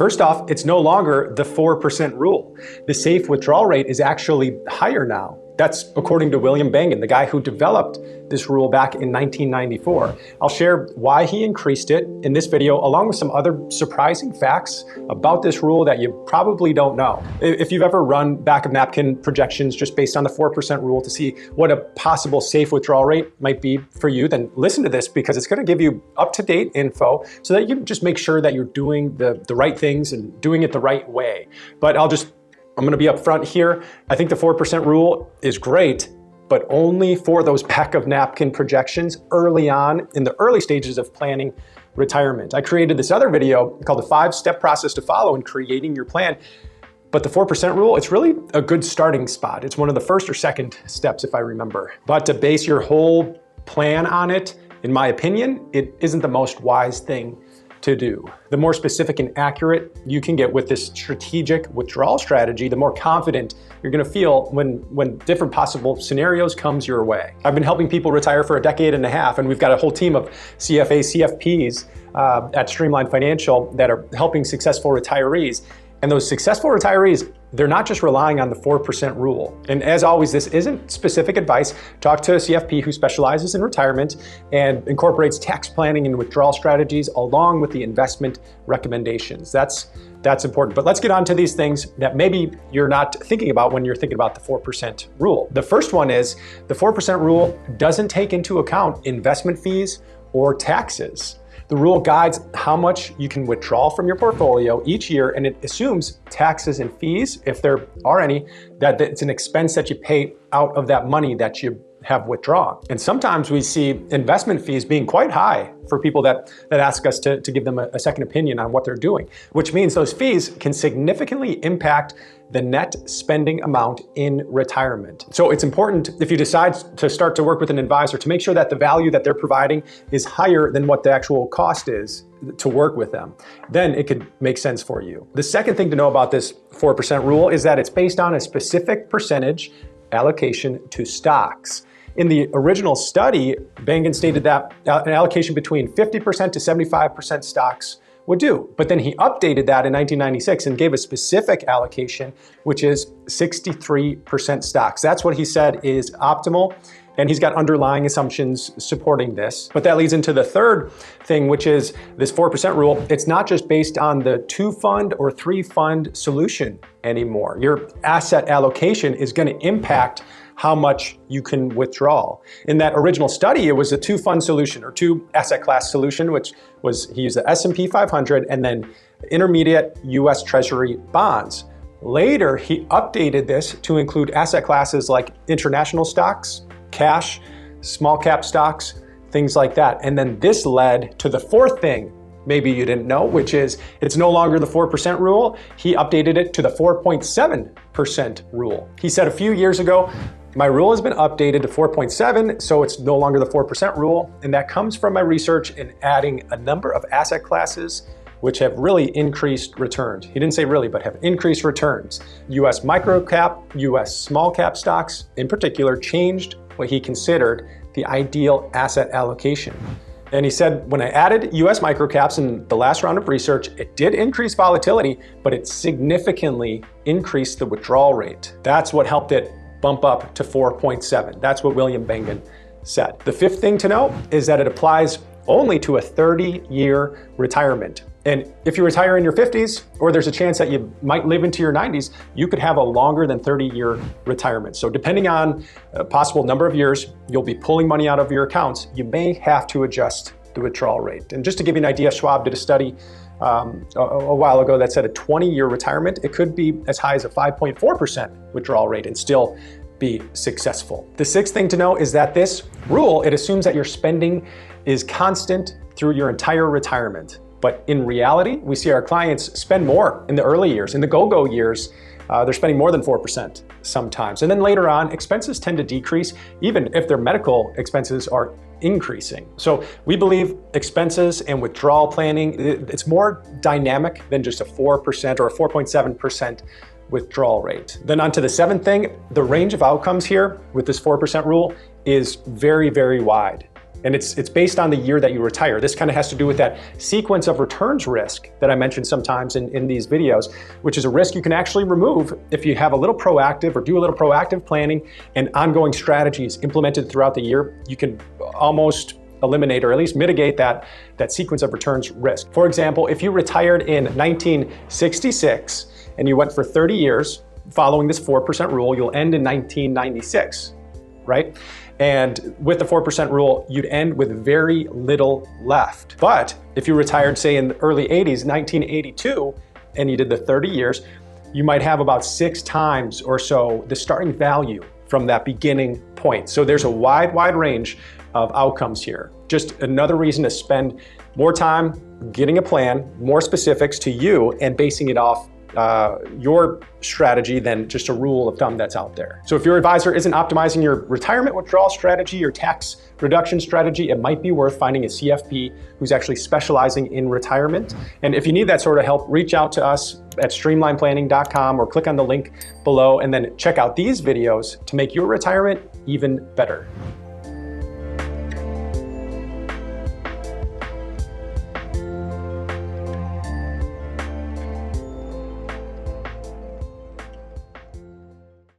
First off, it's no longer the 4% rule. The safe withdrawal rate is actually higher now. That's according to William Bengen, the guy who developed this rule back in 1994. I'll share why he increased it in this video, along with some other surprising facts about this rule that you probably don't know. If you've ever run back of napkin projections just based on the 4% rule to see what a possible safe withdrawal rate might be for you, then listen to this, because it's going to give you up-to-date info so that you can just make sure that you're doing the right things and doing it the right way. But I'm going to be upfront here. I think the 4% rule is great, but only for those back of napkin projections early on in the early stages of planning retirement. I created this other video called the 5-step process to follow in creating your plan. But the 4% rule, it's really a good starting spot. It's one of the first or second steps, if I remember. But to base your whole plan on it, in my opinion, it isn't the most wise thing to do. The more specific and accurate you can get with this strategic withdrawal strategy, the more confident you're gonna feel when different possible scenarios comes your way. I've been helping people retire for a decade and a half, and we've got a whole team of CFAs, CFPs at Streamline Financial that are helping successful retirees. And those successful retirees, they're not just relying on the 4% rule. And as always, this isn't specific advice. Talk to a CFP who specializes in retirement and incorporates tax planning and withdrawal strategies along with the investment recommendations. That's important. But let's get on to these things that maybe you're not thinking about when you're thinking about the 4% rule. The first one is the 4% rule doesn't take into account investment fees or taxes. The rule guides how much you can withdraw from your portfolio each year, and it assumes taxes and fees, if there are any, that it's an expense that you pay out of that money that you have withdrawn. And sometimes we see investment fees being quite high for people that ask us to give them a second opinion on what they're doing, which means those fees can significantly impact the net spending amount in retirement. So it's important, if you decide to start to work with an advisor, to make sure that the value that they're providing is higher than what the actual cost is to work with them. Then it could make sense for you. The second thing to know about this 4% rule is that it's based on a specific percentage allocation to stocks. In the original study, Bengen stated that an allocation between 50% to 75% stocks would do. But then he updated that in 1996 and gave a specific allocation, which is 63% stocks. That's what he said is optimal. And he's got underlying assumptions supporting this. But that leads into the third thing, which is this 4% rule. It's not just based on the 2-fund or 3-fund solution anymore. Your asset allocation is going to impact how much you can withdraw. In that original study, it was a 2-fund solution or 2 asset class solution, which was, he used the S&P 500 and then intermediate US Treasury bonds. Later, he updated this to include asset classes like international stocks, cash, small cap stocks, things like that. And then this led to the fourth thing maybe you didn't know, which is it's no longer the 4% rule. He updated it to the 4.7% rule. He said a few years ago, my rule has been updated to 4.7, so it's no longer the 4% rule. And that comes from my research in adding a number of asset classes which have really increased returns. He didn't say really, but have increased returns. US micro cap, US small cap stocks in particular changed what he considered the ideal asset allocation. And he said, when I added US microcaps in the last round of research, it did increase volatility, but it significantly increased the withdrawal rate. That's what helped it bump up to 4.7. That's what William Bengen said. The fifth thing to know is that it applies only to a 30-year retirement. And if you retire in your 50s, or there's a chance that you might live into your 90s, you could have a longer than 30-year retirement. So depending on a possible number of years, you'll be pulling money out of your accounts. You may have to adjust the withdrawal rate. And just to give you an idea, Schwab did a study a while ago that said a 20-year retirement, it could be as high as a 5.4% withdrawal rate and still be successful. The sixth thing to know is that this rule, it assumes that your spending is constant through your entire retirement. But in reality, we see our clients spend more in the early years. In the go-go years, they're spending more than 4% sometimes. And then later on, expenses tend to decrease, even if their medical expenses are increasing. So we believe expenses and withdrawal planning, it's more dynamic than just a 4% or a 4.7% withdrawal rate. Then on to the seventh thing, the range of outcomes here with this 4% rule is very, very wide. And it's based on the year that you retire. This kind of has to do with that sequence of returns risk that I mentioned sometimes in these videos, which is a risk you can actually remove if you have a little proactive or do a little proactive planning and ongoing strategies implemented throughout the year. You can almost eliminate or at least mitigate that sequence of returns risk. For example, if you retired in 1966 and you went for 30 years following this 4% rule, you'll end in 1996, right? And with the 4% rule, you'd end with very little left. But if you retired, say in the early 80s, 1982, and you did the 30 years, you might have about 6 times or so the starting value from that beginning point. So there's a wide range of outcomes here. Just another reason to spend more time getting a plan, more specifics to you, and basing it off your strategy than just a rule of thumb that's out there. So if your advisor isn't optimizing your retirement withdrawal strategy, your tax reduction strategy, it might be worth finding a CFP who's actually specializing in retirement. And if you need that sort of help, reach out to us at streamlineplanning.com or click on the link below and then check out these videos to make your retirement even better.